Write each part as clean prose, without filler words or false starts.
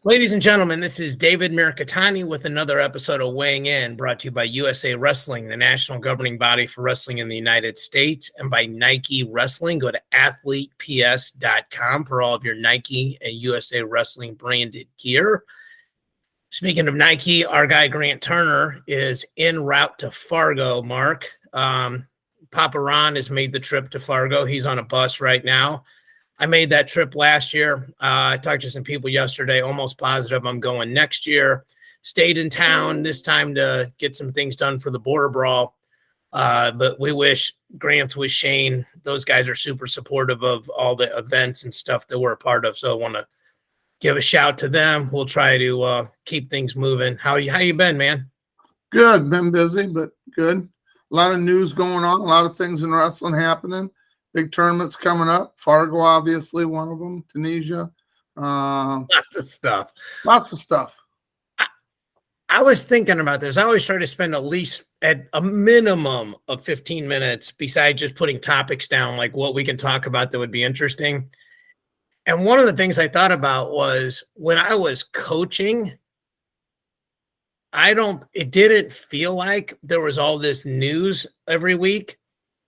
Ladies and gentlemen, this is David Mirikitani with another episode of Weighing In, brought to you by USA Wrestling, the national governing body for wrestling in the United States, and by Nike Wrestling. Go to athleteps.com for all of your Nike and USA Wrestling branded gear. Speaking of Nike, our guy Grant Turner is en route to Fargo, Mark. Papa Ron has made the trip to Fargo. He's on a bus right now. I made that trip last year. I talked to some people yesterday, almost positive I'm going next year. Stayed in town this time to get some things done for the border brawl. But we wish Grant's with Shane. Those guys are super supportive of all the events and stuff that we're a part of. So I want to give a shout to them. We'll try to keep things moving. How you been, man? Good. Been busy, but good. A lot of news going on. A lot of things in wrestling happening. Big tournaments coming up. Fargo, obviously, one of them. Tunisia. Lots of stuff. Lots of stuff. I was thinking about this. I always try to spend at least at a minimum of 15 minutes besides just putting topics down, like what we can talk about that would be interesting. And one of the things I thought about was when I was coaching, it didn't feel like there was all this news every week.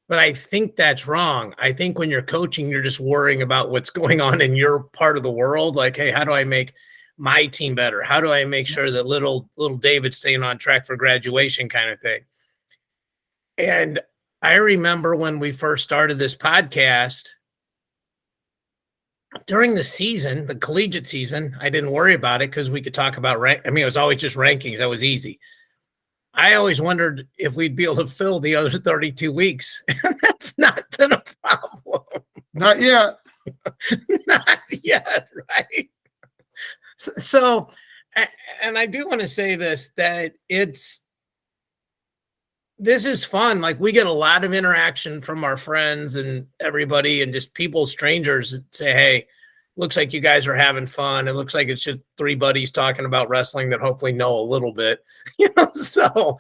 But I think that's wrong. I think when you're coaching, you're just worrying about what's going on in your part of the world. Like, hey, how do I make my team better? How do I make sure that little David's staying on track for graduation kind of thing? And I remember when we first started this podcast, during the season, the collegiate season, I didn't worry about it because we could talk about it was always just rankings. That was easy. I always wondered if we'd be able to fill the other 32 weeks. And that's not been a problem. Not yet. Not yet, right? So, and I do want to say this, that this is fun. Like, we get a lot of interaction from our friends and everybody and just people, strangers that say, hey, looks like you guys are having fun. It looks like it's just three buddies talking about wrestling that hopefully know a little bit, so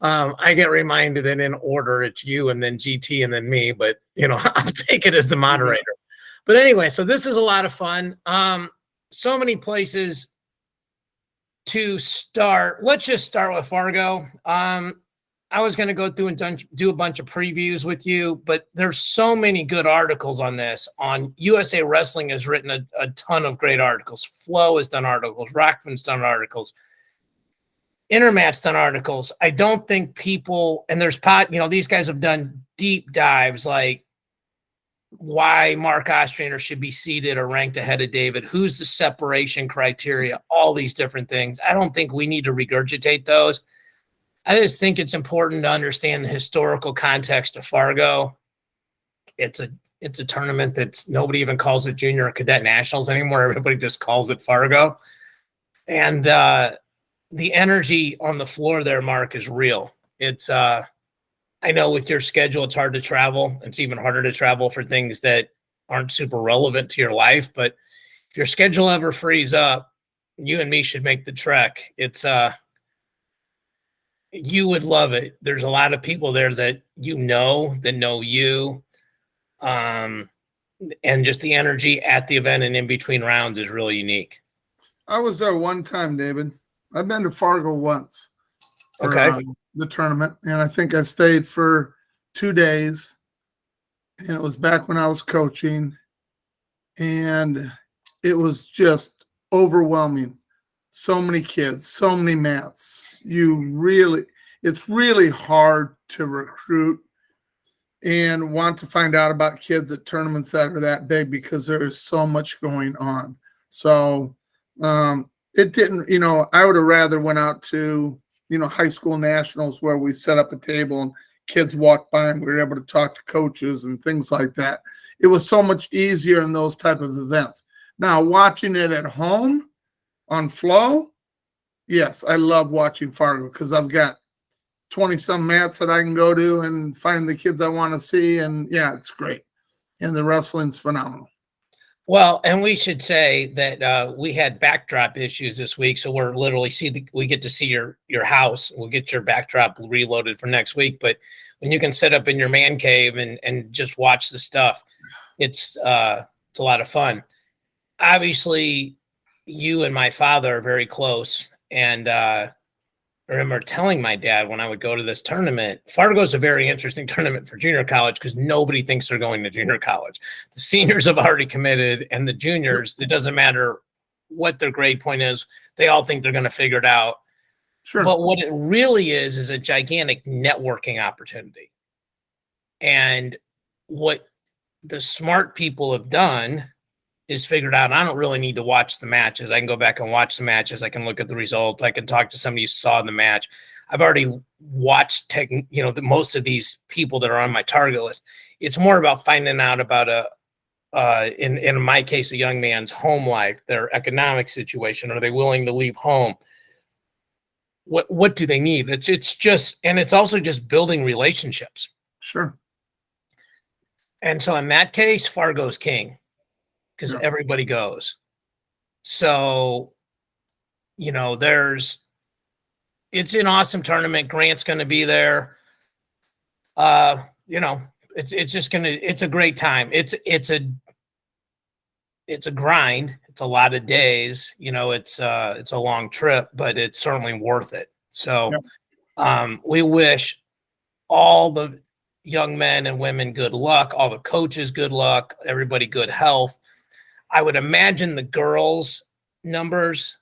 I get reminded that in order it's you and then GT and then me, but I'll take it as the moderator. But anyway, so this is a lot of fun. So many places to start. Let's just start with Fargo. I was going to go through and do a bunch of previews with you, but there's so many good articles on this. On USA Wrestling has written a ton of great articles. Flo has done articles. Rockman's done articles. Intermat's done articles. I don't think people, and there's these guys have done deep dives like why Mark Ostrander should be seated or ranked ahead of David, who's the separation criteria, all these different things. I don't think we need to regurgitate those. I just think it's important to understand the historical context of Fargo. It's a tournament that's nobody even calls it junior or cadet nationals anymore. Everybody just calls it Fargo. And the energy on the floor there, Mark, is real. It's I know with your schedule, it's hard to travel. It's even harder to travel for things that aren't super relevant to your life. But if your schedule ever frees up, you and me should make the trek. It's you would love it. There's a lot of people there that know you. And just the energy at the event and in between rounds is really unique. I was there one time, David. I've been to Fargo once for the tournament, and I think I stayed for 2 days. And it was back when I was coaching, and it was just overwhelming. So many kids, so many mats. It's really hard to recruit and want to find out about kids at tournaments that are that big because there is so much going on. So it didn't, I would have rather went out to, high school nationals where we set up a table and kids walked by and we were able to talk to coaches and things like that. It was so much easier in those type of events. Now, watching it at home on Flow, yes, I love watching Fargo because I've got 20-some mats that I can go to and find the kids I want to see. And, yeah, it's great. And the wrestling's phenomenal. Well, and we should say that we had backdrop issues this week, so we're literally we get to see your house. We'll get your backdrop reloaded for next week. But when you can sit up in your man cave and just watch the stuff, it's a lot of fun. Obviously, you and my father are very close. And I remember telling my dad when I would go to this tournament, Fargo's a very interesting tournament for junior college because nobody thinks they're going to junior college. The seniors have already committed, and the juniors, it doesn't matter what their grade point is, they all think they're going to figure it out. Sure. But what it really is a gigantic networking opportunity. And what the smart people have done is figured out, I don't really need to watch the matches. I can go back and watch the matches. I can look at the results. I can talk to somebody who saw the match. I've already watched, most of these people that are on my target list. It's more about finding out about in my case, a young man's home life, their economic situation. Are they willing to leave home? What do they need? It's just, and it's also just building relationships. Sure. And so in that case, Fargo's king because everybody goes. So, it's an awesome tournament. Grant's going to be there. It's just it's a great time. It's a grind. It's a lot of days, it's a long trip, but it's certainly worth it. So, we wish all the young men and women good luck, all the coaches good luck, everybody good health. I would imagine the girls' numbers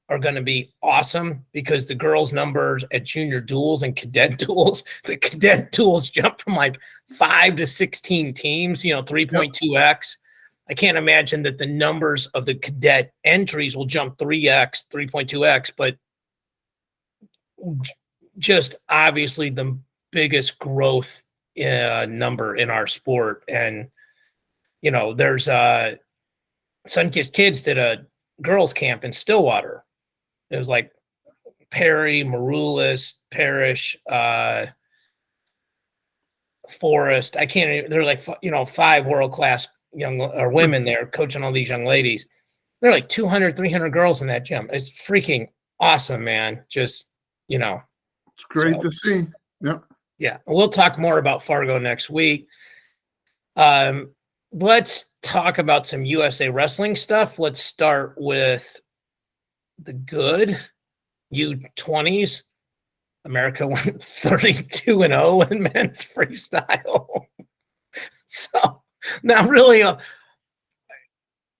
are going to be awesome because the girls' numbers at junior duels and cadet duels, the cadet duels jump from like 5 to 16 teams, 3.2x. I can't imagine that the numbers of the cadet entries will jump 3x, 3.2x, but just obviously the biggest growth number in our sport. And, there's Sunkist Kids did a girls camp in Stillwater. It was like Perry, Maroulis, Parrish, Forrest. I can't even, they're like, 5 world-class young or women there coaching all these young ladies. There are like 200, 300 girls in that gym. It's freaking awesome, man. Just, It's great to see. Yep. Yeah. We'll talk more about Fargo next week. Let's talk about some USA Wrestling stuff. Let's start with the good U20s. America went 32-0 in men's freestyle. So now really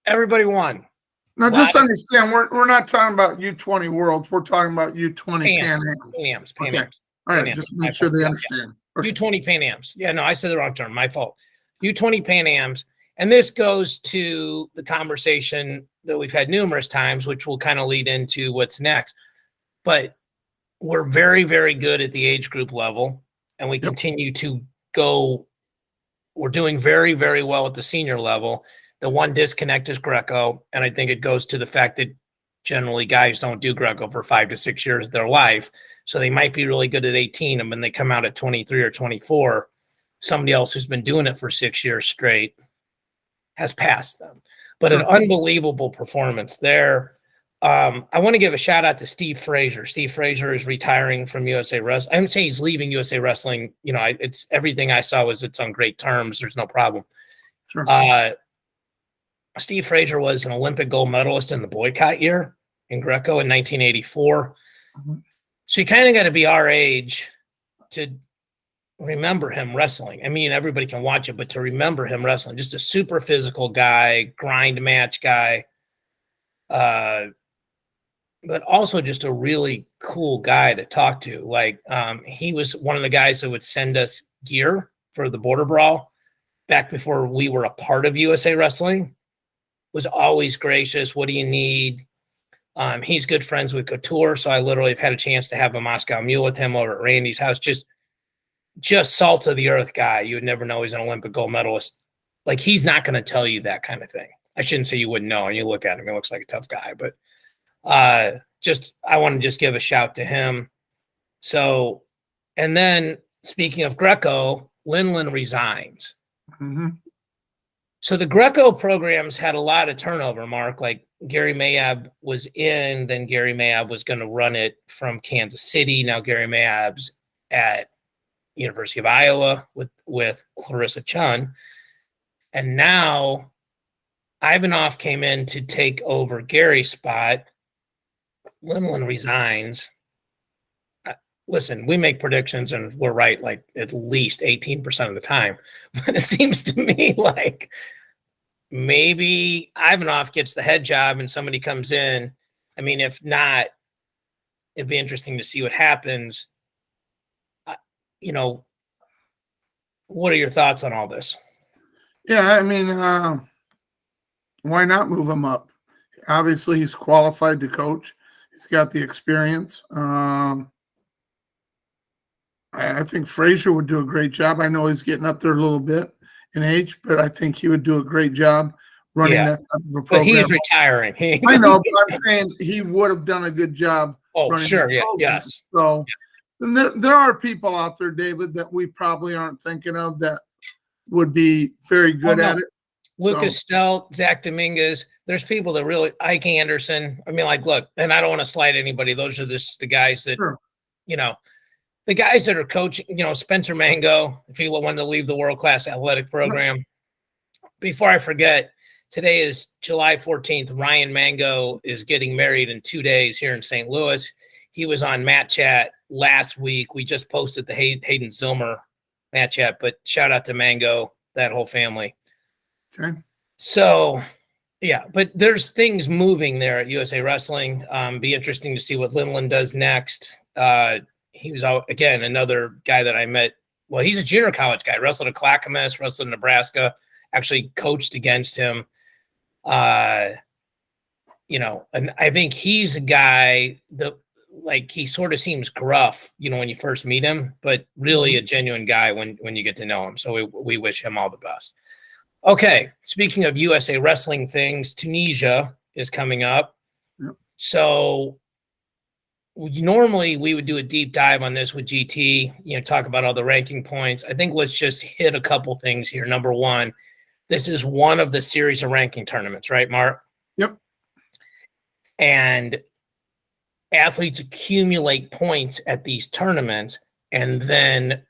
everybody won. Now just understand, we're not talking about U20 Worlds. We're talking about U20 Pan Ams. Pan Ams. All right, just make sure they understand. Okay. U20 Pan Ams. Yeah, no, I said the wrong term. My fault. U20 Pan Ams. And this goes to the conversation that we've had numerous times, which will kind of lead into what's next. But we're very, very good at the age group level, and we continue to go. We're doing very, very well at the senior level. The one disconnect is Greco, and I think it goes to the fact that generally guys don't do Greco for 5 to 6 years of their life. So they might be really good at 18, and when they come out at 23 or 24, somebody else who's been doing it for 6 years straight has passed them. But an unbelievable performance there. I want to give a shout out to Steve Fraser. Steve Fraser is retiring from USA Wrestling. I wouldn't say he's leaving USA Wrestling. It's everything I saw was it's on great terms. There's no problem. Sure. Steve Fraser was an Olympic gold medalist in the boycott year in Greco in 1984. Mm-hmm. So you kind of got to be our age to remember him wrestling. I mean, everybody can watch it, but to remember him wrestling, just a super physical guy, grind match guy, but also just a really cool guy to talk to. Like he was one of the guys that would send us gear for the Border Brawl back before we were a part of USA Wrestling. Was always gracious. What do you need? He's good friends with Couture, so I literally have had a chance to have a Moscow Mule with him over at Randy's house. Just salt of the earth guy. You would never know he's an Olympic gold medalist. Like, he's not going to tell you that kind of thing. I shouldn't say you wouldn't know. And you look at him, he looks like a tough guy. But I want to just give a shout to him. So, and then speaking of Greco, Lindland resigns. Mm-hmm. So the Greco programs had a lot of turnover, Mark. Like Gary Mayab was in, then Gary Mayab was going to run it from Kansas City. Now Gary Mayab's at University of Iowa with Clarissa Chun. And now Ivanov came in to take over Gary's spot. Lindland resigns. Listen, we make predictions and we're right like at least 18% of the time. But it seems to me like maybe Ivanov gets the head job and somebody comes in. I mean, if not, it'd be interesting to see what happens. What are your thoughts on all this? Yeah, I mean, why not move him up? Obviously, he's qualified to coach. He's got the experience. I think Fraser would do a great job. I know he's getting up there a little bit in age, but I think he would do a great job running that type of a program. But he's retiring. I know, but I'm saying he would have done a good job. Oh, sure. Yeah. Yes. So there are people out there, David, that we probably aren't thinking of that would be very good at it. Lucas Stelt, Zach Dominguez. There's people that really, Ike Anderson. I mean, like, look, and I don't want to slight anybody. Those are the guys that, the guys that are coaching, Spencer Mango, if he wanted to leave the world-class athletic program. Before I forget, today is July 14th. Ryan Mango is getting married in 2 days here in St. Louis. He was on Matt Chat last week. We just posted the Hayden Zilmer Matt Chat, but shout out to Mango, that whole family. Okay. So, yeah, but there's things moving there at USA Wrestling. Be interesting to see what Lindland does next. He was, again, another guy that I met. Well, he's a junior college guy. Wrestled at Clackamas, wrestled in Nebraska, actually coached against him. And I think he's a guy that, like, he sort of seems gruff, when you first meet him, but really a genuine guy when you get to know him. So we wish him all the best. Okay, speaking of USA Wrestling things, Tunisia is coming up. Yep. So normally we would do a deep dive on this with GT, talk about all the ranking points. I think let's just hit a couple things here. Number one, this is one of the series of ranking tournaments, right, Mark? Yep. And athletes accumulate points at these tournaments, and then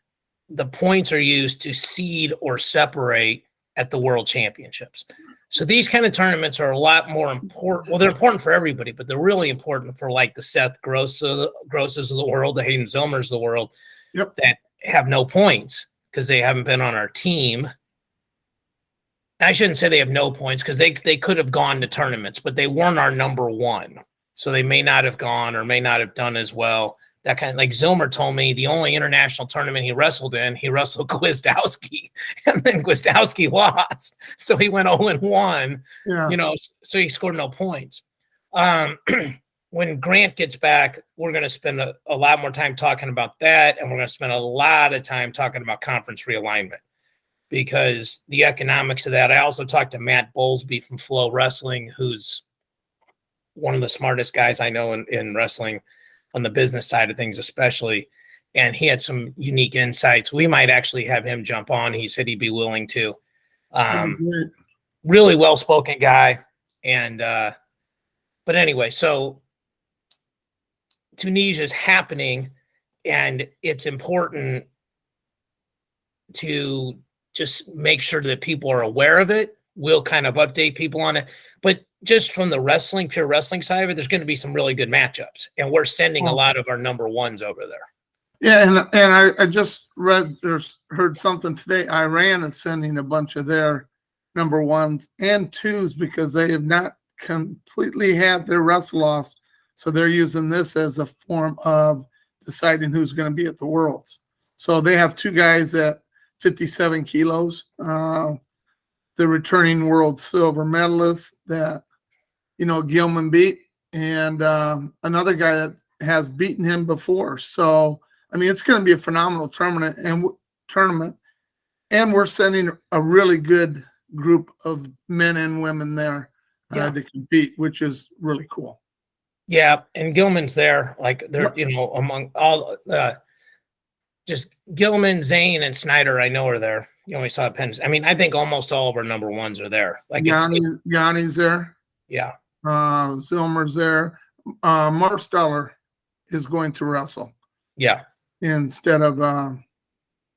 the points are used to seed or separate at the World Championships. So these kind of tournaments are a lot more important. Well, they're important for everybody, but they're really important for like the Seth Grosses of the world, the Hayden Zilmers of the world, that have no points because they haven't been on our team. I shouldn't say they have no points because they could have gone to tournaments, but they weren't our number one. So they may not have gone or may not have done as well. That kind of, like Zilmer told me, the only international tournament he wrestled in, he wrestled Gwizdowski, and then Gwizdowski lost. So he went 0-1, so he scored no points. When Grant gets back, we're going to spend a lot more time talking about that, and we're going to spend a lot of time talking about conference realignment because the economics of that. I also talked to Matt Bowlesby from Flow Wrestling, who's one of the smartest guys I know in wrestling, on the business side of things especially, and he had some unique insights. We might actually have him jump on. He said he'd be willing to. Really well-spoken guy. And but anyway, so Tunisia is happening, and it's important to just make sure that people are aware of it. We'll kind of update people on it. But just from the pure wrestling side of it, there's going to be some really good matchups. And we're sending a lot of our number ones over there. Yeah, and I just heard something today. Iran is sending a bunch of their number ones and twos because they have not completely had their wrestle loss. So they're using this as a form of deciding who's going to be at the Worlds. So they have two guys at 57 kilos. The returning world silver medalist that, Gilman beat, and another guy that has beaten him before. So, I mean, it's going to be a phenomenal tournament, and we're sending a really good group of men and women there to compete, which is really cool. Yeah, and Gilman's there, like they're among all just Gilman, Zane, and Snyder. I know are there. We saw Pens. I mean, I think almost all of our number ones are there. Like Yanni's there. Yeah. Zilmer's there. Marsteller is going to wrestle. Yeah. Instead of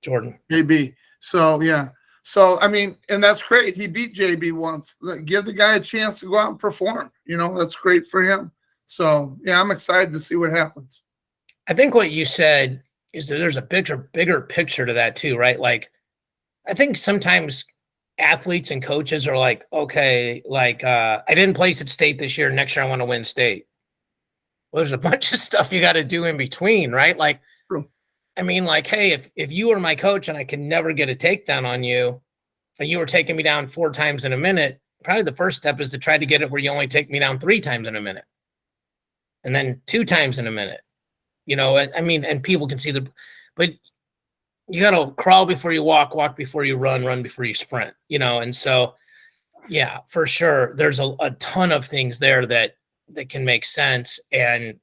Jordan. AB. So yeah. So, I mean, and that's great. He beat JB once. Give the guy a chance to go out and perform. That's great for him. So, yeah, I'm excited to see what happens. I think what you said is that there's a bigger picture to that too, right? Like, I think sometimes athletes and coaches are like, okay, like I didn't place at state this year. Next year I want to win state. Well, there's a bunch of stuff you got to do in between, right? Like, True. I mean, like, hey, if you were my coach and I could never get a takedown on you, and you were taking me down 4 times in a minute, probably the first step is to try to get it where you only take me down 3 times in a minute, and then 2 times in a minute. I mean, and people can see but you got to crawl before you walk before you run before you sprint, and so, yeah, for sure. There's a ton of things there that can make sense. And,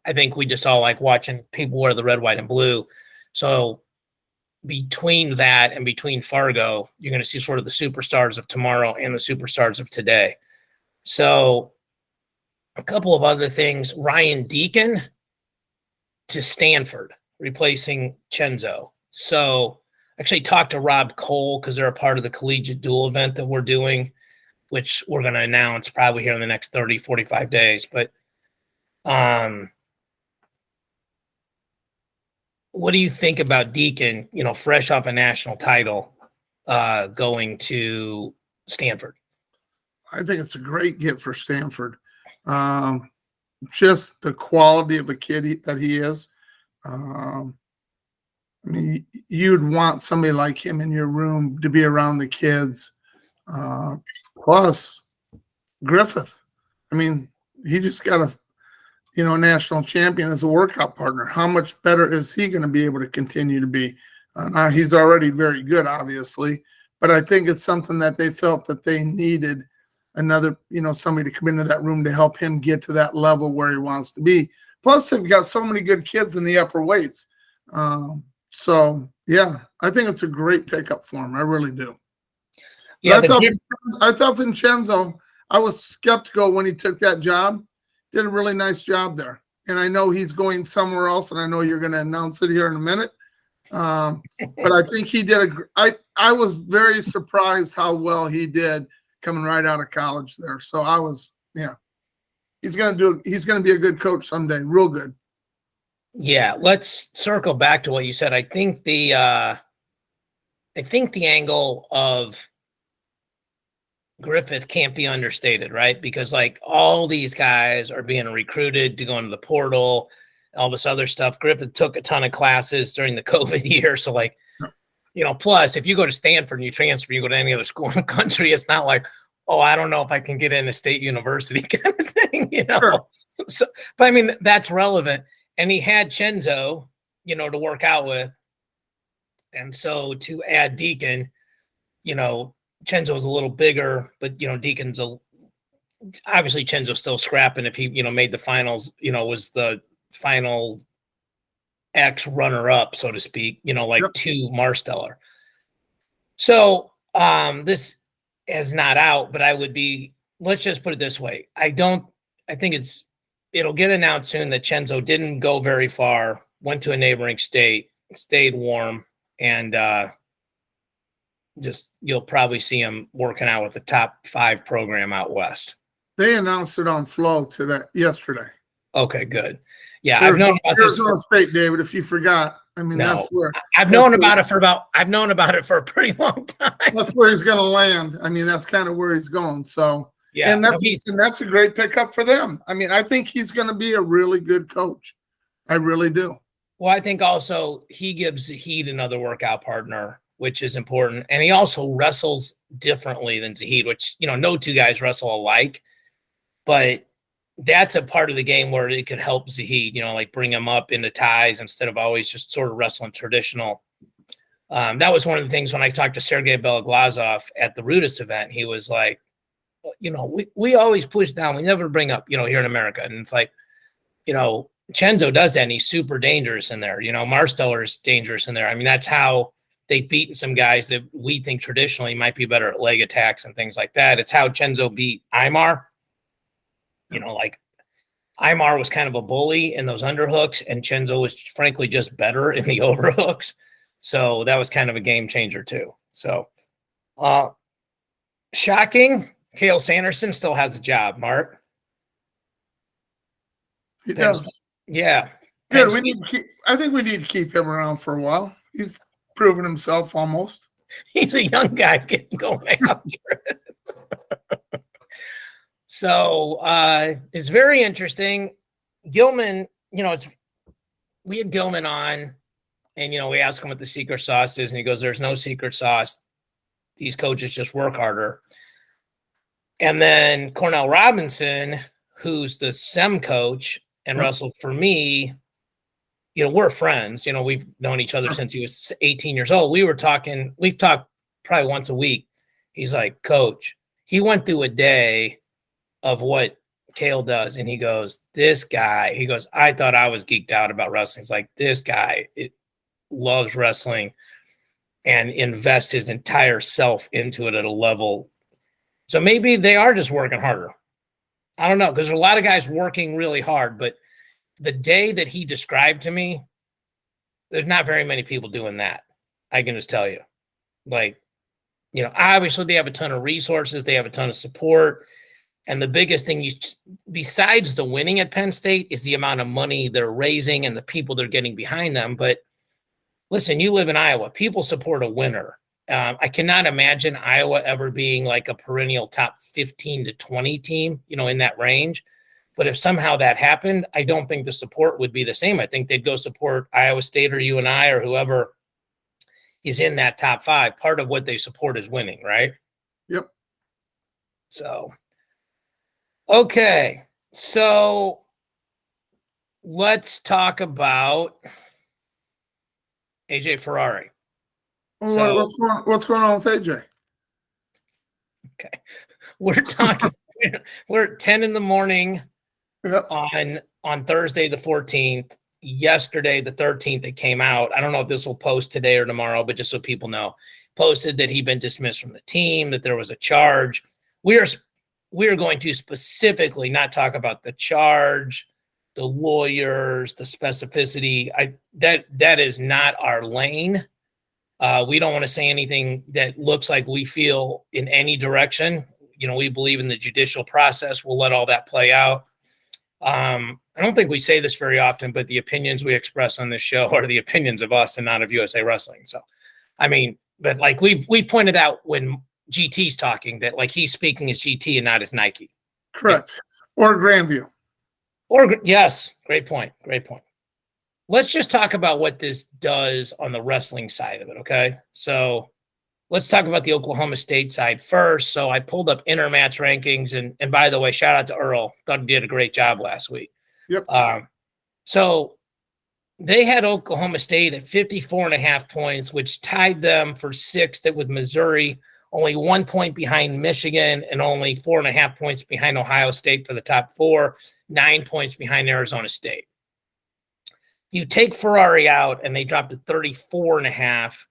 I think we just all like watching people wear the red, white, and blue. So between that and between Fargo, you're going to see sort of the superstars of tomorrow and the superstars of today. So a couple of other things, Ryan Deacon to Stanford, replacing Chenzo. So actually talked to Rob Cole because they're a part of the collegiate duel event that we're doing, which we're going to announce probably here in the next 30, 45 days. But what do you think about Deacon, fresh off a national title, going to Stanford? I think it's a great get for Stanford. Just the quality of a kid that he is. I mean, you'd want somebody like him in your room to be around the kids. Plus, Griffith. I mean, he just got a national champion as a workout partner. How much better is he going to be able to continue to be? Now he's already very good, obviously, but I think it's something that they felt that they needed another, somebody to come into that room to help him get to that level where he wants to be. Plus, they've got so many good kids in the upper weights. So, yeah, I think it's a great pickup for him. I really do. Yeah, I thought Vincenzo, I was skeptical when he took that job. Did a really nice job there. And I know he's going somewhere else, and I know you're going to announce it here in a minute. But I think he did I was very surprised how well he did coming right out of college there. So I was, he's going to be a good coach someday, real good. Yeah, let's circle back to what you said. I think the angle of Griffith can't be understated, right? Because like all these guys are being recruited to go into the portal, all this other stuff. Griffith took a ton of classes during the COVID year. So like, plus if you go to Stanford and you transfer, you go to any other school in the country, it's not like, oh, I don't know if I can get in a state university kind of thing, Sure. So, but I mean, that's relevant. And he had Chenzo, to work out with. And so to add Deacon, Chenzo's a little bigger, but Deacon's obviously Chenzo's still scrapping. If he made the finals, was the final X runner up, so to speak. Like Yep. to Marsteller. So this is not out, but I would be. Let's just put it this way: I think it'll get announced soon that Chenzo didn't go very far, went to a neighboring state, stayed warm, and just you'll probably see him working out with the top 5 program out west. They announced it on Flow yesterday. Okay, good. Yeah, I've known about this. Arizona State, David. If you forgot, I mean, that's where I've known about it for a pretty long time. That's where he's going to land. I mean, that's kind of where he's going. So, yeah, and that's a great pickup for them. I mean, I think he's going to be a really good coach. I really do. Well, I think also he gives Zahid another workout partner, which is important. And he also wrestles differently than Zahid, which, no 2 guys wrestle alike. But that's a part of the game where it could help Zahid, like bring him up into ties instead of always just sort of wrestling traditional. That was one of the things when I talked to Sergey Beloglazov at the Rudis event. He was like, we always push down. We never bring up, here in America. And it's like, Chenzo does that, and he's super dangerous in there. Marsteller's dangerous in there. I mean, that's how they've beaten some guys that we think traditionally might be better at leg attacks and things like that. It's how Chenzo beat Aymar. Like Aymar was kind of a bully in those underhooks, and Chenzo was frankly just better in the overhooks. So that was kind of a game changer too. So, shocking. Cale Sanderson still has a job, Mark. He does. Yeah. Good. I think we need to keep him around for a while. He's proven himself almost. He's a young guy getting going after it. So it's very interesting. Gilman, we had Gilman on, and we asked him what the secret sauce is, and he goes, "There's no secret sauce. These coaches just work harder." And then Cornell Robinson, who's the SEM coach and wrestled for me, we're friends. We've known each other since he was 18 years old. We've talked probably once a week. He's like, "Coach," he went through a day of what Cale does. And he goes, "This guy," he goes, "I thought I was geeked out about wrestling." He's like, "This guy loves wrestling and invests his entire self into it at a level." So maybe they are just working harder. I don't know, because there's a lot of guys working really hard, but the day that he described to me, there's not very many people doing that. I can just tell you. Obviously they have a ton of resources. They have a ton of support. And the biggest thing, besides the winning at Penn State, is the amount of money they're raising and the people they're getting behind them. But listen, you live in Iowa. People support a winner. I cannot imagine Iowa ever being like a perennial top 15 to 20 team, in that range. But if somehow that happened, I don't think the support would be the same. I think they'd go support Iowa State or UNI or whoever is in that top 5. Part of what they support is winning, right? Yep. So, okay. So let's talk about AJ Ferrari. What's going on with AJ? Okay. We're at 10 in the morning on Thursday the 14th. Yesterday, the 13th, it came out. I don't know if this will post today or tomorrow, but just so people know, posted that he'd been dismissed from the team, that there was a charge. We are going to specifically not talk about the charge, the lawyers, the specificity. That is not our lane. We don't want to say anything that looks like we feel in any direction. We believe in the judicial process. We'll let all that play out. I don't think we say this very often, but the opinions we express on this show are the opinions of us and not of USA Wrestling. So, but like we've pointed out when GT's talking that like he's speaking as GT and not as Nike. Correct. Or Grandview. Yes. Great point. Let's just talk about what this does on the wrestling side of it. Okay. So let's talk about the Oklahoma State side first. So I pulled up intermatch rankings and by the way, shout out to Earl. Thought he did a great job last week. Yep. So they had Oklahoma State at 54.5 points, which tied them for 6th with Missouri, only 1 point behind Michigan and only 4.5 points behind Ohio State for the top 4, 9 points behind Arizona State. You take Ferrari out and they drop to 34.5,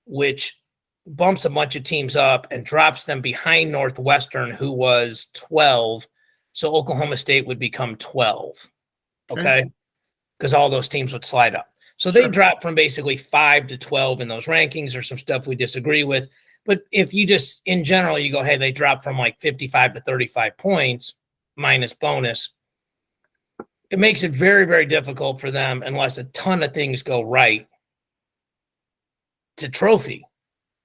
which bumps a bunch of teams up and drops them behind Northwestern, who was 12. So Oklahoma State would become 12. Okay. Because all those teams would slide up. So they drop from basically 5 to 12 in those rankings. There's some stuff we disagree with. But if you just, in general, you go, hey, they dropped from like 55 to 35 points minus bonus. It makes it very, very difficult for them unless a ton of things go right to trophy.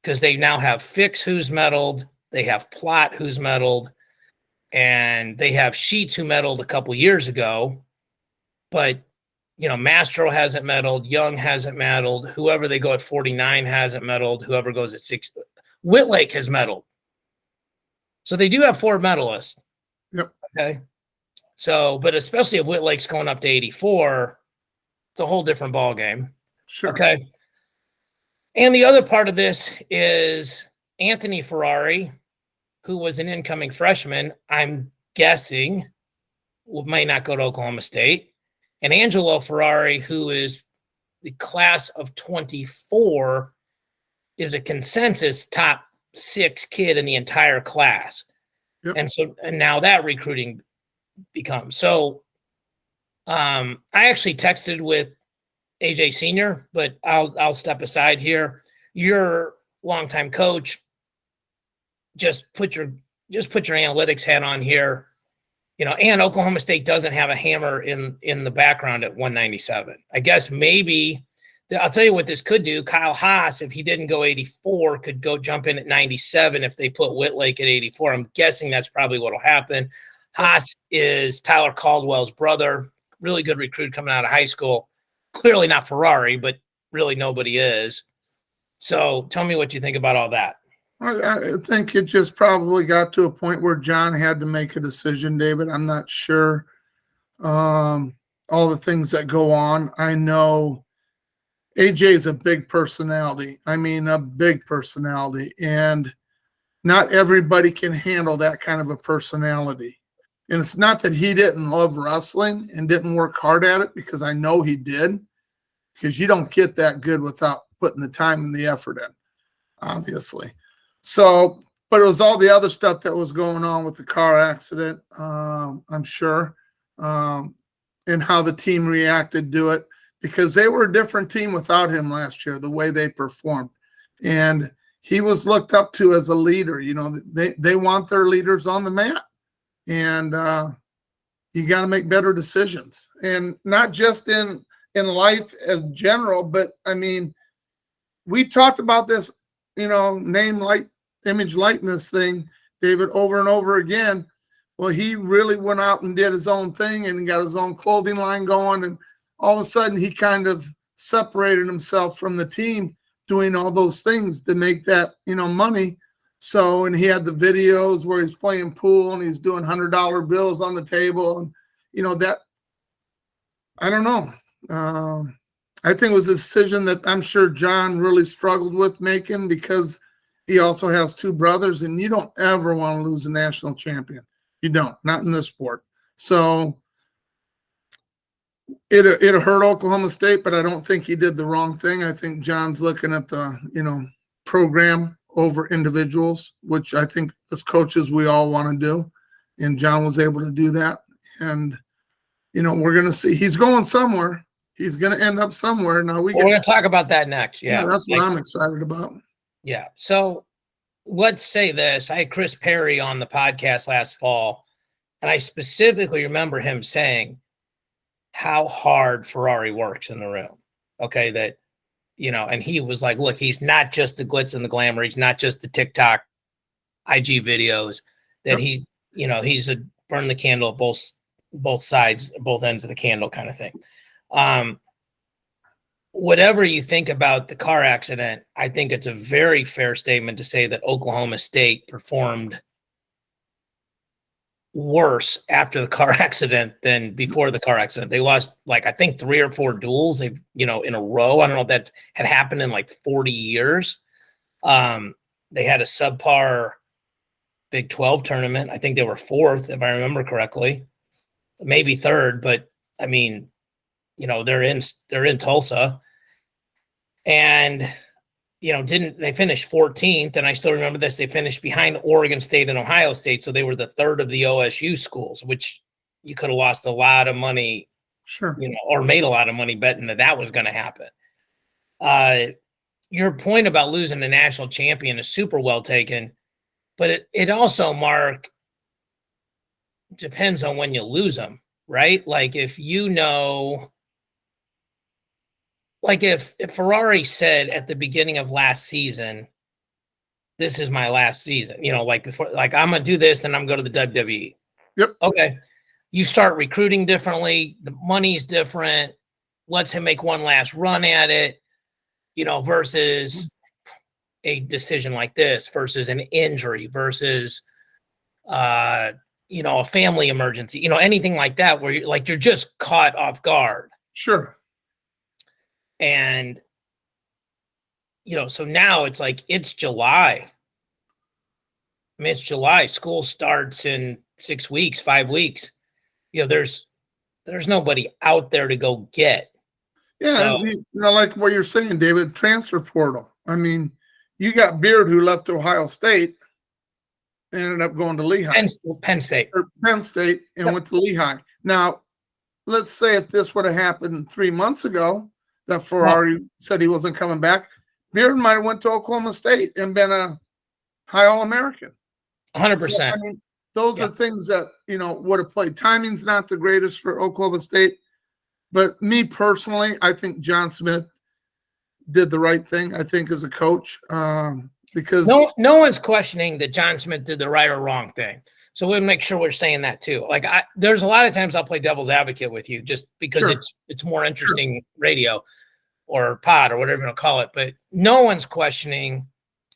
Because they now have Fix who's medaled. They have Plot who's medaled. And they have Sheets who medaled a couple years ago. But, Mastro hasn't medaled. Young hasn't medaled. Whoever they go at 49 hasn't medaled. Whoever goes at 6. Whitlake has medaled. So they do have 4 medalists. Yep. Okay. So, but especially if Whitlake's going up to 84, it's a whole different ball game. Sure. Okay. And the other part of this is Anthony Ferrari, who was an incoming freshman, I'm guessing, might not go to Oklahoma State. And Angelo Ferrari, who is the class of 24, is a consensus top 6 kid in the entire class. Yep. And now that recruiting becomes. So I actually texted with AJ Senior, but I'll step aside here. Your longtime coach, just put your analytics hat on here, and Oklahoma State doesn't have a hammer in the background at 197. I guess maybe I'll tell you what this could do. Kyle Haas, if he didn't go 84, could go jump in at 97 if they put Whitlake at 84. I'm guessing that's probably what will happen. Haas is Tyler Caldwell's brother, really good recruit coming out of high school. Clearly not Ferrari, but really nobody is. So tell me what you think about all that. I think it just probably got to a point where John had to make a decision, David. I'm not sure all the things that go on. I know AJ is a big personality. I mean, a big personality. And not everybody can handle that kind of a personality. And it's not that he didn't love wrestling and didn't work hard at it, because I know he did, because you don't get that good without putting the time and the effort in, obviously. So, but it was all the other stuff that was going on with the car accident, I'm sure, and how the team reacted to it, because they were a different team without him last year, the way they performed. And he was looked up to as a leader. They want their leaders on the mat. And you got to make better decisions, and not just in life as general, but I mean, we talked about this, name, like, image, likeness thing, David, over and over again. Well, he really went out and did his own thing and got his own clothing line going, and all of a sudden he kind of separated himself from the team doing all those things to make that, money. So, and he had the videos where he's playing pool and he's doing $100 bills on the table. And, that, I don't know. I think it was a decision that I'm sure John really struggled with making, because he also has two brothers, and you don't ever want to lose a national champion. You don't, not in this sport. So it hurt Oklahoma State, but I don't think he did the wrong thing. I think John's looking at the, program over individuals, which I think as coaches we all want to do. And John was able to do that. And, we're going to see. He's going somewhere. He's going to end up somewhere. Now we're going to talk about that next. Yeah, that's what I'm excited about. Yeah. So let's say this. I had Chris Perry on the podcast last fall, and I specifically remember him saying how hard Ferrari works in the room. Okay. That, and he was like, look, he's not just the glitz and the glamour. He's not just the TikTok, IG videos, that he's a burn the candle at both sides, both ends of the candle kind of thing. Whatever you think about the car accident, I think it's a very fair statement to say that Oklahoma State performed worse after the car accident than before the car accident. They lost, I think 3 or 4 duels, in a row. I don't know if that had happened in 40 years. They had a subpar Big 12 tournament. I think they were 4th, if I remember correctly, maybe 3rd, but I mean, they're in Tulsa, and they finished 14th, and I still remember this. They finished behind Oregon State and Ohio State, so they were the 3rd of the OSU schools, which you could have lost a lot of money, sure, or made a lot of money betting that was going to happen. Your point about losing the national champion is super well taken, but it also, Mark, depends on when you lose them, right? If if Ferrari said at the beginning of last season, this is my last season, before, I'm going to do this, then I'm going to the WWE. Yep. Okay. You start recruiting differently. The money's different. Lets him make one last run at it, versus a decision like this, versus an injury, versus, a family emergency, anything like that, where you're just caught off guard. Sure. And, so now it's it's July. I mean, it's July. School starts in 6 weeks, 5 weeks. There's nobody out there to go get. Yeah. So, like what you're saying, David, transfer portal. I mean, you got Beard, who left Ohio State and ended up going to Lehigh. Penn State. Or Penn State, and went to Lehigh. Now, let's say if this would have happened 3 months ago, that Ferrari said he wasn't coming back, Beard might have went to Oklahoma State and been a high All-American. 100%. So, I mean, those are things that, would have played. Timing's not the greatest for Oklahoma State. But me personally, I think John Smith did the right thing, I think, as a coach. Because no one's questioning that John Smith did the right or wrong thing. So we'll make sure we're saying that too. Like there's a lot of times I'll play devil's advocate with you just because it's more interesting radio or pod or whatever you want to call it. But no one's questioning,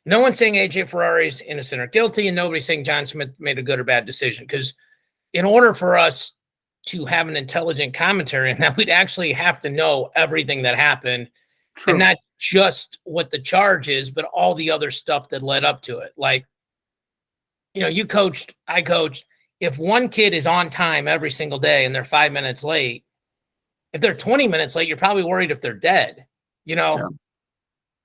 no one's saying AJ Ferrari's innocent or guilty, and nobody's saying John Smith made a good or bad decision. Because in order for us to have an intelligent commentary on that, we'd actually have to know everything that happened. And not just what the charge is, but all the other stuff that led up to it. Like, you coached, I coached. If one kid is on time every single day and they're 5 minutes late, if they're 20 minutes late, you're probably worried if they're dead. When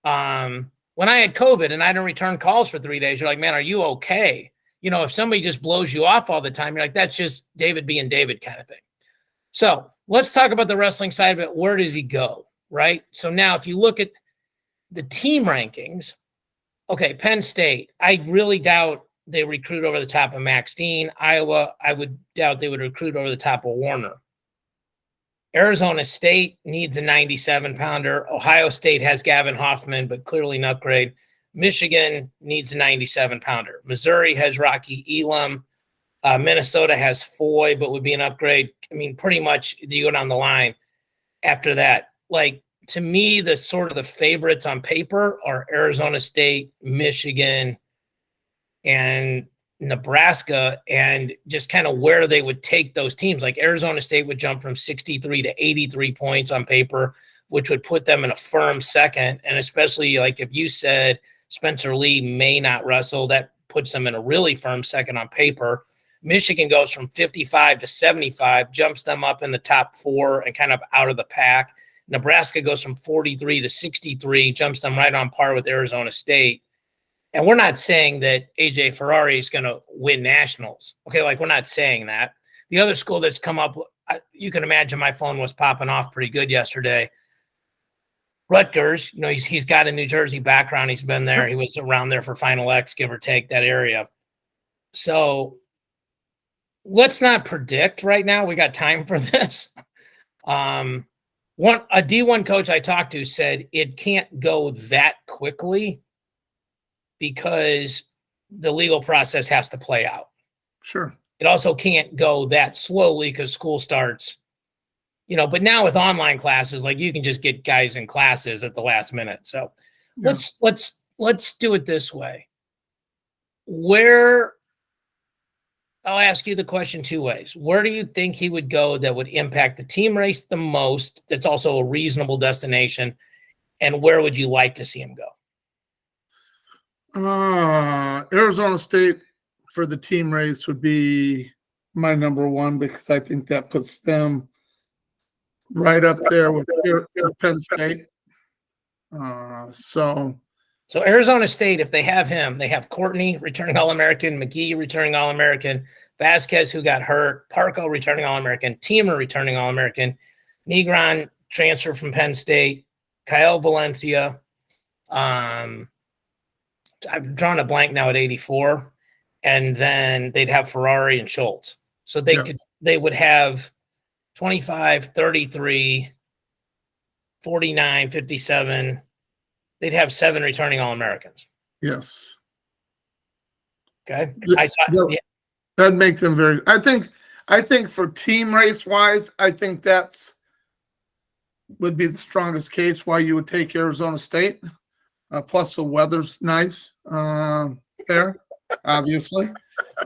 I had COVID and I didn't return calls for 3 days, you're like, man, are you okay? If somebody just blows you off all the time, you're like, that's just David being David kind of thing. So let's talk about the wrestling side of it. Where does he go? Right? So now if you look at the team rankings, okay, Penn State, I really doubt they recruit over the top of Max Dean. Iowa, I would doubt they would recruit over the top of Warner. Arizona State needs a 97-pounder. Ohio State has Gavin Hoffman, but clearly an upgrade. Michigan needs a 97-pounder. Missouri has Rocky Elam. Minnesota has Foy, but would be an upgrade. I mean, pretty much you go down the line after that. Like, to me, the sort of the favorites on paper are Arizona State, Michigan, and Nebraska, and just kind of where they would take those teams. Like Arizona State would jump from 63 to 83 points on paper, which would put them in a firm second. And especially like if you said Spencer Lee may not wrestle, that puts them in a really firm second on paper. Michigan goes from 55 to 75, jumps them up in the top 4 and kind of out of the pack. Nebraska goes from 43 to 63, jumps them right on par with Arizona State. And we're not saying that AJ Ferrari is going to win nationals. Okay, like we're not saying that. The other school that's come up, you can imagine my phone was popping off pretty good yesterday. Rutgers, he's got a New Jersey background. He's been there. He was around there for Final X, give or take, that area. So let's not predict right now. We got time for this. A D1 coach I talked to said it can't go that quickly because the legal process has to play out. Sure. It also can't go that slowly because school starts, but now with online classes, like you can just get guys in classes at the last minute. So let's do it this way. I'll ask you the question 2 ways. Where do you think he would go that would impact the team race the most? That's also a reasonable destination. And where would you like to see him go? Arizona State for the team race would be my number one because I think that puts them right up there with Penn State. So Arizona State, if they have him, they have Courtney, returning All-American, McGee, returning All-American, Vasquez, who got hurt, Parco, returning All-American, Teamer, returning All-American, Negron, transfer from Penn State, Kyle Valencia. I've drawn a blank now at 84, and then they'd have Ferrari and Schultz. So they would have 25, 33, 49, 57. They'd have 7 returning All-Americans. Yes. Okay. That'd make them very. I think for team race wise, I think that's would be the strongest case why you would take Arizona State. Plus the weather's nice there, obviously.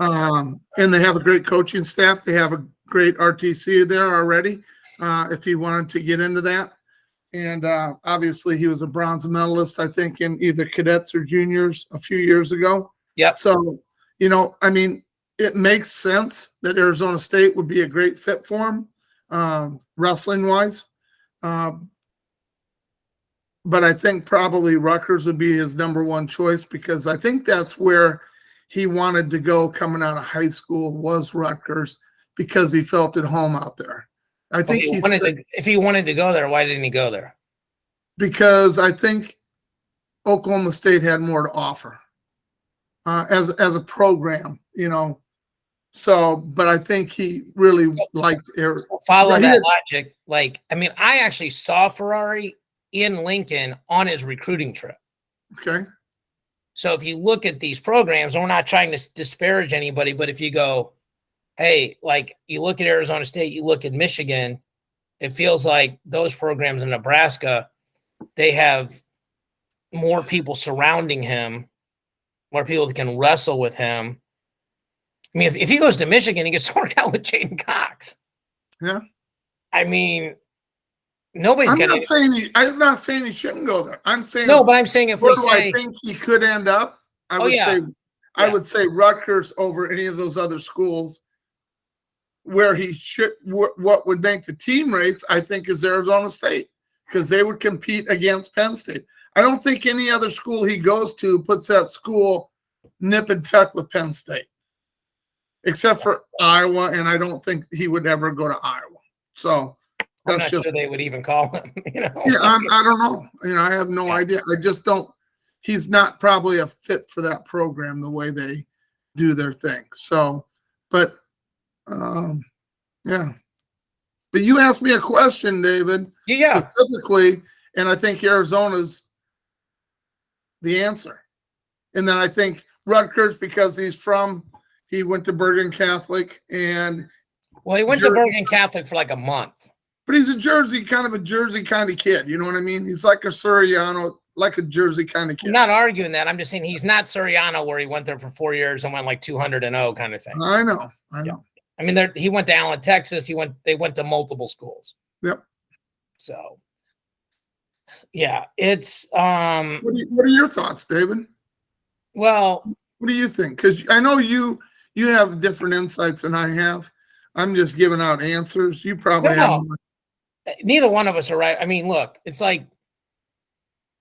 And they have a great coaching staff. They have a great RTC there already, if you wanted to get into that. And obviously he was a bronze medalist, I think, in either cadets or juniors a few years ago. Yeah. So, it makes sense that Arizona State would be a great fit for him, wrestling-wise. But I think probably Rutgers would be his number one choice because I think that's where he wanted to go coming out of high school was Rutgers because he felt at home out there. I think if he wanted to go there, why didn't he go there? Because I think Oklahoma State had more to offer as a program, So, but I think he really liked Arizona. Follow that logic. Like, I mean, I actually saw Ferrari in Lincoln on his recruiting trip. Okay. So if you look at these programs, and we're not trying to disparage anybody, but if you go, hey, like you look at Arizona State, you look at Michigan, it feels like those programs in Nebraska, they have more people surrounding him, more people that can wrestle with him. I mean, if he goes to Michigan, he gets worked out with Jaden Cox. Yeah. I mean, nobody's going to. I'm not saying he shouldn't go there. I'm saying no, but I'm saying if we say, I think he could end up, I would say Rutgers over any of those other schools. Where he should, what would make the team race, I think, is Arizona State, because they would compete against Penn State. I don't think any other school he goes to puts that school nip and tuck with Penn State, except for Iowa, and I don't think he would ever go to Iowa. So I'm not sure they would even call him. Yeah, I don't know. I have no idea. I just don't. He's not probably a fit for that program the way they do their thing. So, but. Yeah. But you asked me a question, David. Yeah. Specifically, and I think Arizona's the answer. And then I think Rutgers, because he went to Bergen Catholic, and he went to Bergen Catholic for like a month. But he's a Jersey kind of kid. You know what I mean? He's like a Suriano, like a Jersey kind of kid. I'm not arguing that. I'm just saying he's not Suriano, where he went there for 4 years and went like 200-0 kind of thing. I know. Yeah. I mean, he went to Allen, Texas. They went to multiple schools. Yep. So, yeah, it's. What are your thoughts, David? Well, what do you think? Because I know you have different insights than I have. I'm just giving out answers. You probably have. Neither one of us are right. I mean, look, it's like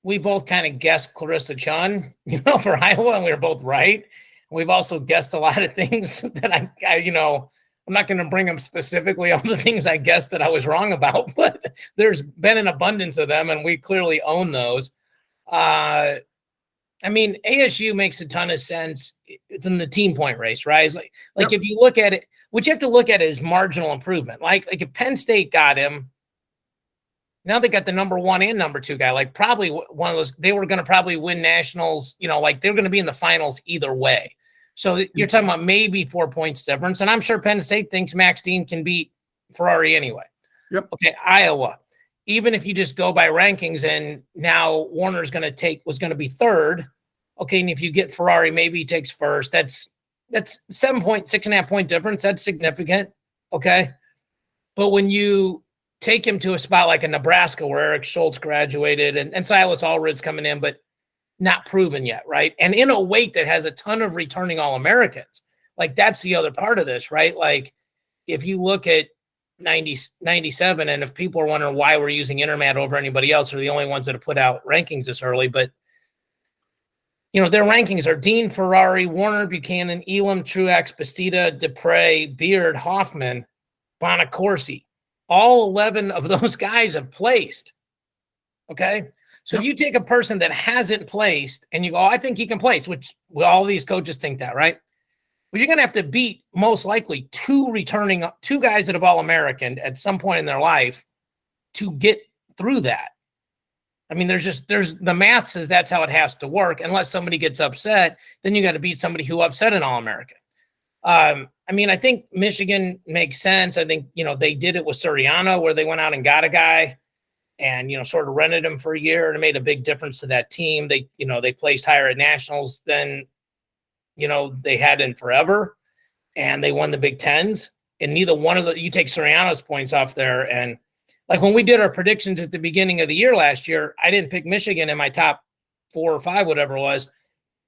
we both kind of guessed Clarissa Chun, for Iowa, and we were both right. We've also guessed a lot of things that I'm not going to bring them specifically on the things I guessed that I was wrong about, but there's been an abundance of them, and we clearly own those. I mean, ASU makes a ton of sense. It's in the team point race, right? It's like if you look at it, what you have to look at is marginal improvement. Like if Penn State got him, now they got the number 1 and number 2 guy. Like probably one of those, they were going to probably win nationals. Like they're going to be in the finals either way. So you're talking about maybe 4 points difference. And I'm sure Penn State thinks Max Dean can beat Ferrari anyway. Yep. Okay, Iowa. Even if you just go by rankings and now Warner's was going to be 3rd. Okay, and if you get Ferrari, maybe he takes 1st. That's 6.5 point difference. That's significant. Okay. But when you take him to a spot like in Nebraska where Eric Schultz graduated and Silas Allred's coming in, but not proven yet, right? And in a weight that has a ton of returning All-Americans. Like that's the other part of this, right? Like if you look at 97, and if people are wondering why we're using Intermat over anybody else, they're the only ones that have put out rankings this early, but their rankings are Dean, Ferrari, Warner, Buchanan, Elam, Truex, Bastida, Dupre, Beard, Hoffman, Bonacorsi. All 11 of those guys have placed. Okay? So if you take a person that hasn't placed and you go, I think he can place, which all these coaches think that, right? Well, you're going to have to beat most likely 2 guys that have All-American at some point in their life to get through that. I mean, there's the math says that's how it has to work. Unless somebody gets upset, then you got to beat somebody who upset an All-American. I mean, I think Michigan makes sense. I think, they did it with Suriano where they went out and got a guy and, sort of rented him for a year, and it made a big difference to that team. They placed higher at nationals than, they had in forever, and they won the Big Tens. And neither one of you take Suriano's points off there. And like when we did our predictions at the beginning of the year last year, I didn't pick Michigan in my top 4 or 5, whatever it was,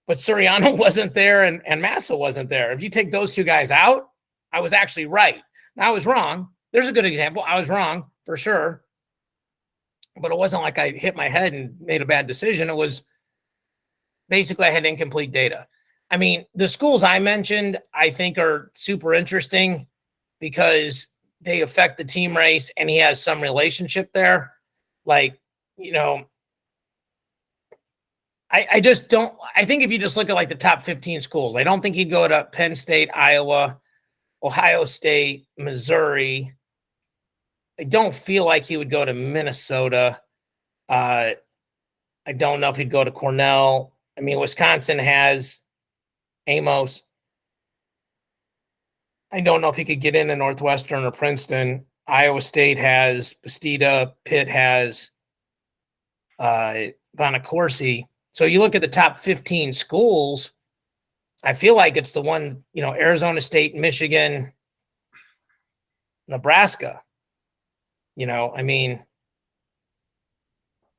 but Suriano wasn't there and Massa wasn't there. If you take those 2 guys out, I was actually right. Now I was wrong. There's a good example. I was wrong for sure. But it wasn't like I hit my head and made a bad decision. It was basically I had incomplete data. I mean, the schools I mentioned, I think are super interesting because they affect the team race and he has some relationship there. Like, I just don't. I think if you just look at like the top 15 schools, I don't think he'd go to Penn State, Iowa, Ohio State, Missouri. I don't feel like he would go to Minnesota. I don't know if he'd go to Cornell. I mean, Wisconsin has Amos. I don't know if he could get into Northwestern or Princeton. Iowa State has Bastida. Pitt has Bonacorsi. So you look at the top 15 schools, I feel like it's the one, Arizona State, Michigan, Nebraska. I mean,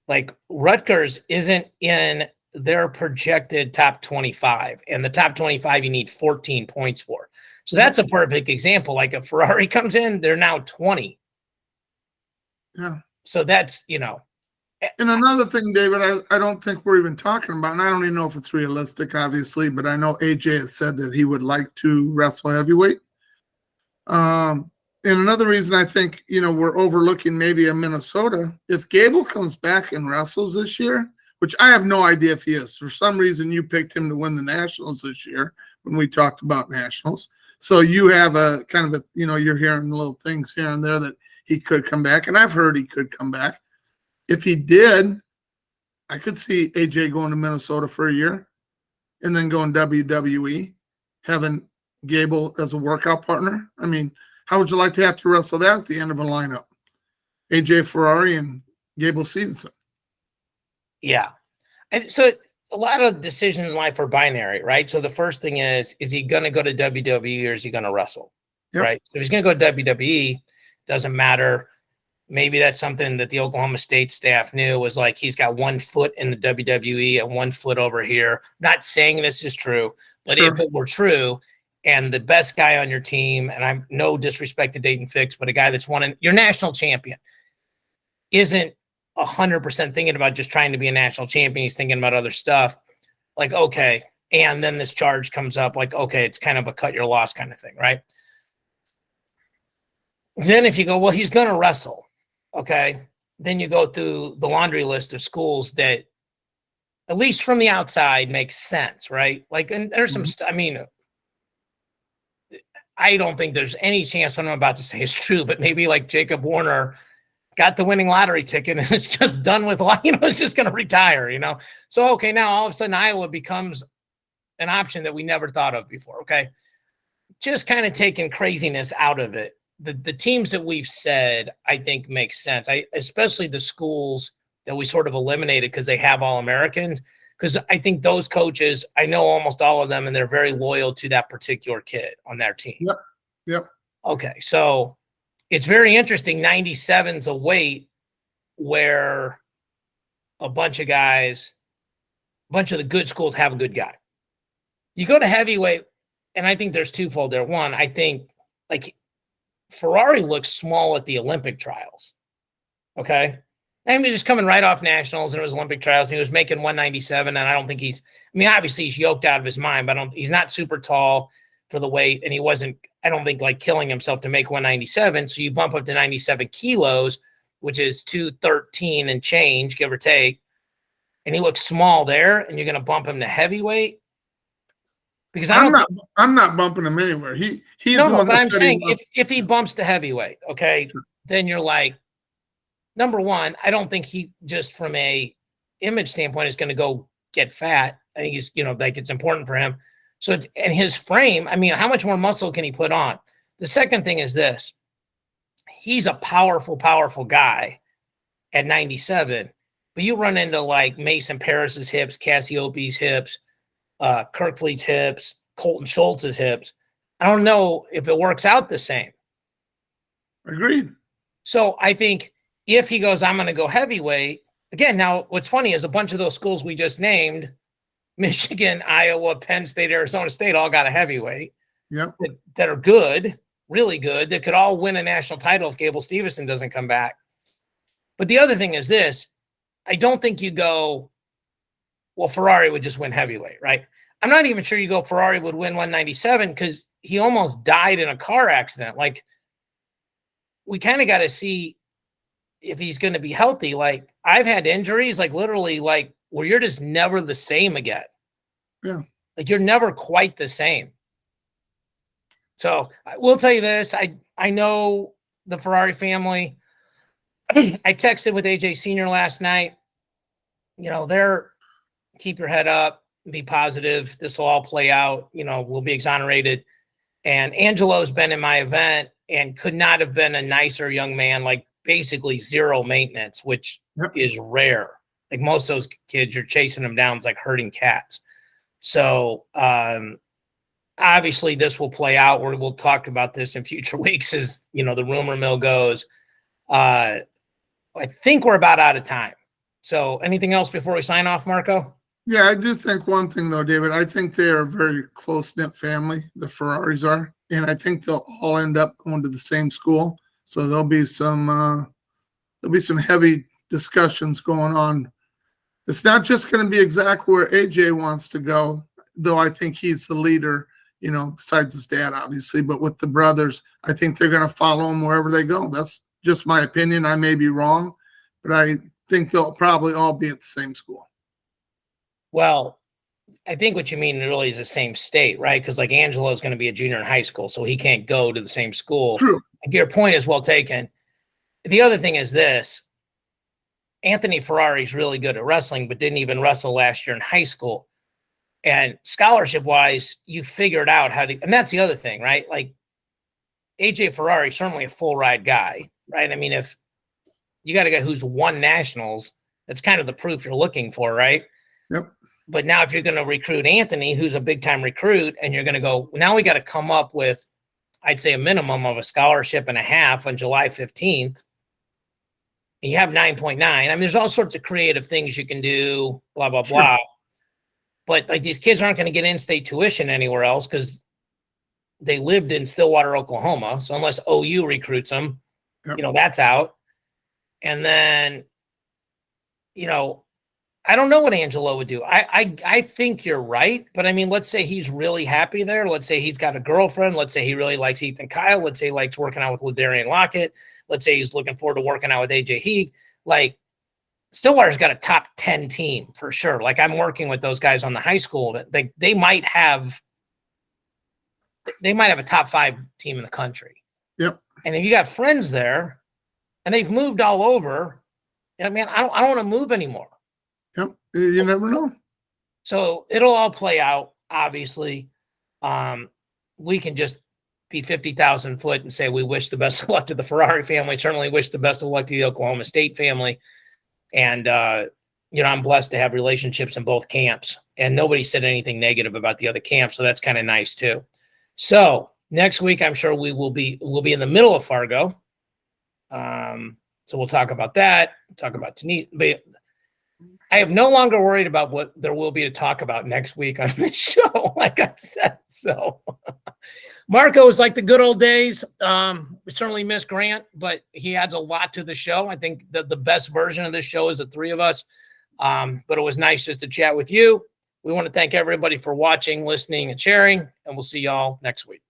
like Rutgers isn't in their projected top 25, and the top 25 you need 14 points for. So that's a perfect example. Like if Ferrari comes in, they're now 20. Yeah. So that's, And another thing, David, I don't think we're even talking about, and I don't even know if it's realistic, obviously, but I know AJ has said that he would like to wrestle heavyweight. And another reason I think, we're overlooking maybe a Minnesota, if Gable comes back and wrestles this year, which I have no idea if he is. For some reason, you picked him to win the Nationals this year when we talked about Nationals. So you have a kind of a, you're hearing little things here and there that he could come back, and I've heard he could come back. If he did, I could see AJ going to Minnesota for a year and then going WWE, having Gable as a workout partner. I mean, how would you like to have to wrestle that at the end of a lineup? AJ Ferrari and Gable Stevenson. Yeah. And so a lot of decisions in life are binary, right? So the first thing is he going to go to WWE or is he going to wrestle? Yep. Right. So if he's going to go to WWE, doesn't matter. Maybe that's something that the Oklahoma State staff knew, was like he's got 1 foot in the WWE and 1 foot over here. Not saying this is true, but if it were true, and the best guy on your team, and I'm no disrespect to Dayton Fix, but a guy that's won your national champion isn't 100% thinking about just trying to be a national champion. He's thinking about other stuff. Like, okay. And then this charge comes up like, okay, it's kind of a cut your loss kind of thing, right? Then if you go, well, he's going to wrestle. Okay. Then you go through the laundry list of schools that, at least from the outside, makes sense, right? Like, and there's some, I mean, I don't think there's any chance what I'm about to say is true, but maybe like Jacob Warner got the winning lottery ticket and it's just done with, it's just going to retire, So, okay, now all of a sudden Iowa becomes an option that we never thought of before. Okay. Just kind of taking craziness out of it. The teams that we've said, I think makes sense. Especially the schools that we sort of eliminated because they have All-Americans. Because I think those coaches, I know almost all of them, and they're very loyal to that particular kid on their team. Yep. Okay, so it's very interesting. 97's a weight where a bunch of the good schools have a good guy. You go to heavyweight, and I think there's twofold there. One, I think like Ferrari looks small at the Olympic trials. Okay. And he was just coming right off nationals and it was Olympic trials. And he was making 197. And I don't think obviously he's yoked out of his mind, but he's not super tall for the weight. And he wasn't, I don't think, like killing himself to make 197. So you bump up to 97 kilos, which is 213 and change, give or take. And he looks small there. And you're going to bump him to heavyweight. Because I'm not bumping him anywhere. He's no, the one but I'm saying if he bumps to heavyweight, okay, then you're like, number one, I don't think he just from a image standpoint is going to go get fat. I think he's, like it's important for him. So, and his frame, I mean, how much more muscle can he put on? The second thing is this: he's a powerful, powerful guy at 97, but you run into like Mason Paris's hips, Cassiopei's hips, Kirkfleet's hips, Colton Schultz's hips. I don't know if it works out the same. Agreed. So I think if he goes, I'm going to go heavyweight. Again, now what's funny is a bunch of those schools we just named, Michigan, Iowa, Penn State, Arizona State, all got a heavyweight. Yep. That are good, really good, that could all win a national title if Gable Stevenson doesn't come back. But the other thing is this: I don't think you go, well, Ferrari would just win heavyweight, right? I'm not even sure you go Ferrari would win 197 because he almost died in a car accident. Like, we kind of got to see if he's going to be healthy. Like, I've had injuries, like literally like where you're just never the same again. Yeah. Like you're never quite the same. So I will tell you this. I know the Ferrari family. I texted with AJ Sr. last night. They're keep your head up, be positive. This will all play out. We'll be exonerated. And Angelo's been in my event and could not have been a nicer young man, like basically zero maintenance, which is rare. Like most of those kids, you're chasing them down. It's like herding cats. So obviously this will play out. We'll talk about this in future weeks as, the rumor mill goes. I think we're about out of time. So anything else before we sign off, Marco? Yeah, I do think one thing though, David. I think they are a very close-knit family. The Ferraris are, and I think they'll all end up going to the same school. So there'll be some heavy discussions going on. It's not just going to be exactly where AJ wants to go, though. I think he's the leader, besides his dad, obviously. But with the brothers, I think they're going to follow him wherever they go. That's just my opinion. I may be wrong, but I think they'll probably all be at the same school. Well, I think what you mean really is the same state, right? Because like Angelo is going to be a junior in high school, so he can't go to the same school. True. Your point is well taken. The other thing is this. Anthony Ferrari's really good at wrestling, but didn't even wrestle last year in high school. And scholarship-wise, you figured out how to – and that's the other thing, right? Like AJ Ferrari's certainly a full-ride guy, right? I mean, if you got a guy who's won nationals, that's kind of the proof you're looking for, right? Yep. But now if you're going to recruit Anthony, who's a big-time recruit, and you're going to go, now we got to come up with, I'd say, a minimum of a scholarship and a half on July 15th, and you have 9.9. I mean, there's all sorts of creative things you can do, blah, blah, Sure. blah. But, like, these kids aren't going to get in-state tuition anywhere else because they lived in Stillwater, Oklahoma. So unless OU recruits them, that's out. And then, I don't know what Angelo would do. I think you're right, but I mean, let's say he's really happy there. Let's say he's got a girlfriend. Let's say he really likes Ethan Kyle. Let's say he likes working out with LaDarian Lockett. Let's say he's looking forward to working out with AJ Heath. Like, Stillwater's got a top 10 team for sure. Like, I'm working with those guys on the high school, but they might have a top 5 team in the country. Yep. And if you got friends there and they've moved all over, man, I don't want to move anymore. Yep. You never know. So it'll all play out, obviously. We can just be 50,000 foot and say we wish the best of luck to the Ferrari family. Certainly wish the best of luck to the Oklahoma State family. And, I'm blessed to have relationships in both camps. And nobody said anything negative about the other camp, so that's kind of nice too. So next week, I'm sure we'll be in the middle of Fargo. So we'll talk about that, talk about Tanit. But I am no longer worried about what there will be to talk about next week on this show, like I said. So Marco is like the good old days. We certainly miss Grant, but he adds a lot to the show. I think that the best version of this show is the three of us. But it was nice just to chat with you. We want to thank everybody for watching, listening, and sharing, and we'll see y'all next week.